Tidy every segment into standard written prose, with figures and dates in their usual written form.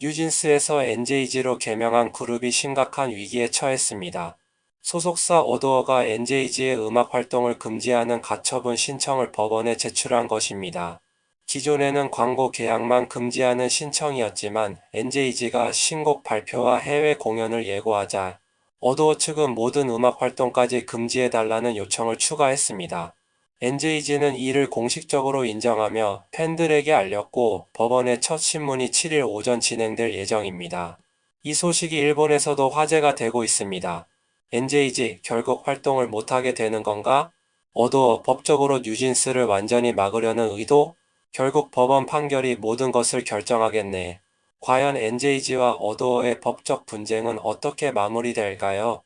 뉴진스에서 NJG로 개명한 그룹이 심각한 위기에 처했습니다. 소속사 어도어가 NJG의 음악 활동을 금지하는 가처분 신청을 법원에 제출한 것입니다. 기존에는 광고 계약만 금지하는 신청이었지만 NJG가 신곡 발표와 해외 공연을 예고하자 어도어 측은 모든 음악 활동까지 금지해달라는 요청을 추가했습니다. NJG는 이를 공식적으로 인정하며 팬들에게 알렸고 법원의 첫 신문이 7일 오전 진행될 예정입니다. 이 소식이 일본에서도 화제가 되고 있습니다. NJG 결국 활동을 못하게 되는 건가? 어도어 법적으로 뉴진스를 완전히 막으려는 의도? 결국 법원 판결이 모든 것을 결정하겠네. 과연 NJG와 어도어의 법적 분쟁은 어떻게 마무리될까요?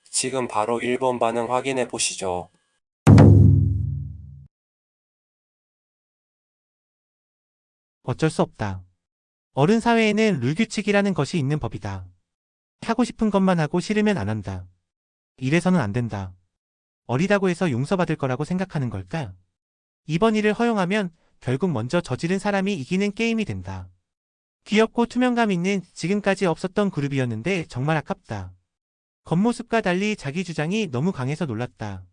지금 바로 일본 반응 확인해 보시죠. 어쩔 수 없다. 어른 사회에는 룰 규칙이라는 것이 있는 법이다. 하고 싶은 것만 하고 싫으면 안 한다. 이래서는 안 된다. 어리다고 해서 용서받을 거라고 생각하는 걸까? 이번 일을 허용하면 결국 먼저 저지른 사람이 이기는 게임이 된다. 귀엽고 투명감 있는 지금까지 없었던 그룹이었는데 정말 아깝다. 겉모습과 달리 자기 주장이 너무 강해서 놀랐다.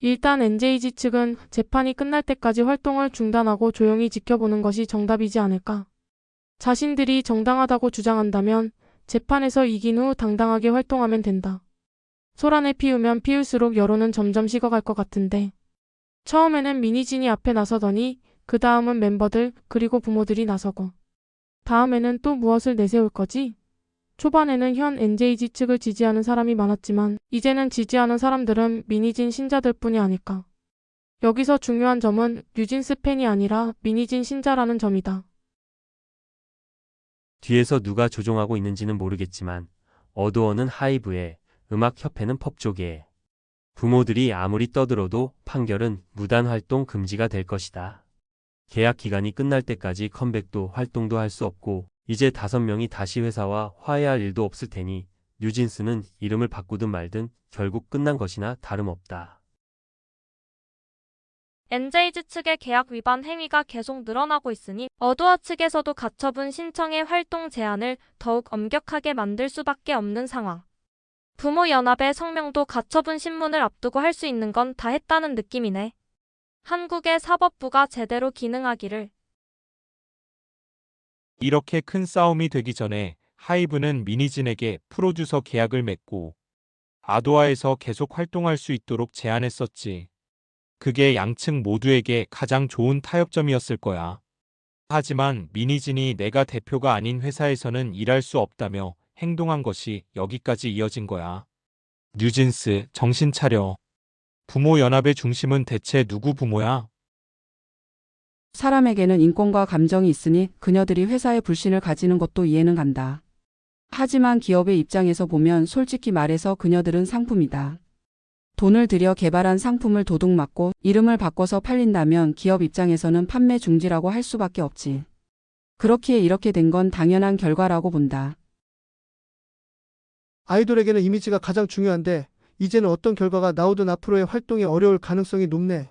일단 NJG 측은 재판이 끝날 때까지 활동을 중단하고 조용히 지켜보는 것이 정답이지 않을까. 자신들이 정당하다고 주장한다면 재판에서 이긴 후 당당하게 활동하면 된다. 소란을 피우면 피울수록 여론은 점점 식어갈 것 같은데. 처음에는 미니진이 앞에 나서더니 그 다음은 멤버들 그리고 부모들이 나서고 다음에는 또 무엇을 내세울 거지? 초반에는 현 NJG 측을 지지하는 사람이 많았지만 이제는 지지하는 사람들은 미니진 신자들 뿐이 아닐까. 여기서 중요한 점은 뉴진스 팬이 아니라 미니진 신자라는 점이다. 뒤에서 누가 조종하고 있는지는 모르겠지만 어도어는 하이브에, 음악협회는 펍조계에. 부모들이 아무리 떠들어도 판결은 무단 활동 금지가 될 것이다. 계약 기간이 끝날 때까지 컴백도 활동도 할 수 없고 이제 5명이 다시 회사와 화해할 일도 없을 테니 뉴진스는 이름을 바꾸든 말든 결국 끝난 것이나 다름없다. NJG 측의 계약 위반 행위가 계속 늘어나고 있으니 어도어 측에서도 가처분 신청의 활동 제한을 더욱 엄격하게 만들 수밖에 없는 상황. 부모연합의 성명도 가처분 신문을 앞두고 할 수 있는 건 다 했다는 느낌이네. 한국의 사법부가 제대로 기능하기를. 이렇게 큰 싸움이 되기 전에 하이브는 미니진에게 프로듀서 계약을 맺고 아도아에서 계속 활동할 수 있도록 제안했었지. 그게 양측 모두에게 가장 좋은 타협점이었을 거야. 하지만 미니진이 내가 대표가 아닌 회사에서는 일할 수 없다며 행동한 것이 여기까지 이어진 거야. 뉴진스, 정신 차려. 부모 연합의 중심은 대체 누구 부모야? 사람에게는 인권과 감정이 있으니 그녀들이 회사에 불신을 가지는 것도 이해는 간다. 하지만 기업의 입장에서 보면 솔직히 말해서 그녀들은 상품이다. 돈을 들여 개발한 상품을 도둑맞고 이름을 바꿔서 팔린다면 기업 입장에서는 판매 중지라고 할 수밖에 없지. 그렇기에 이렇게 된 건 당연한 결과라고 본다. 아이돌에게는 이미지가 가장 중요한데 이제는 어떤 결과가 나오든 앞으로의 활동이 어려울 가능성이 높네.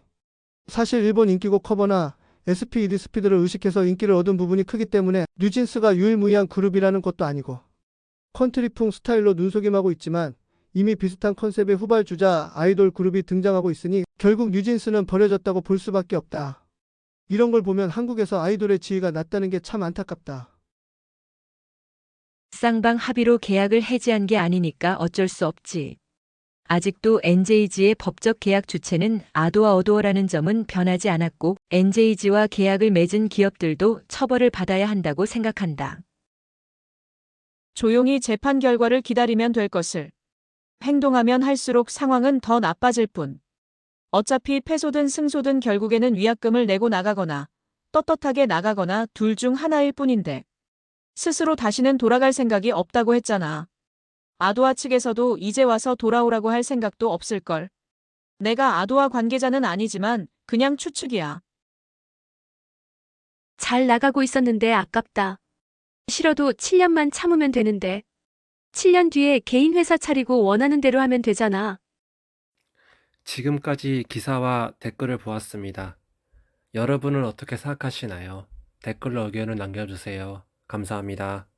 사실 일본 인기곡 커버나 SPD 스피드를 의식해서 인기를 얻은 부분이 크기 때문에 뉴진스가 유일무이한 그룹이라는 것도 아니고 컨트리풍 스타일로 눈속임하고 있지만 이미 비슷한 컨셉의 후발주자 아이돌 그룹이 등장하고 있으니 결국 뉴진스는 버려졌다고 볼 수밖에 없다. 이런 걸 보면 한국에서 아이돌의 지위가 낮다는 게 참 안타깝다. 쌍방 합의로 계약을 해지한 게 아니니까 어쩔 수 없지. 아직도 NJG의 법적 계약 주체는 아도와 어도어라는 점은 변하지 않았고 NJG와 계약을 맺은 기업들도 처벌을 받아야 한다고 생각한다. 조용히 재판 결과를 기다리면 될 것을. 행동하면 할수록 상황은 더 나빠질 뿐. 어차피 패소든 승소든 결국에는 위약금을 내고 나가거나 떳떳하게 나가거나 둘 중 하나일 뿐인데. 스스로 다시는 돌아갈 생각이 없다고 했잖아. 아도아 측에서도 이제 와서 돌아오라고 할 생각도 없을걸. 내가 아도아 관계자는 아니지만 그냥 추측이야. 잘 나가고 있었는데 아깝다. 싫어도 7년만 참으면 되는데. 7년 뒤에 개인 회사 차리고 원하는 대로 하면 되잖아. 지금까지 기사와 댓글을 보았습니다. 여러분은 어떻게 생각하시나요? 댓글로 의견을 남겨주세요. 감사합니다.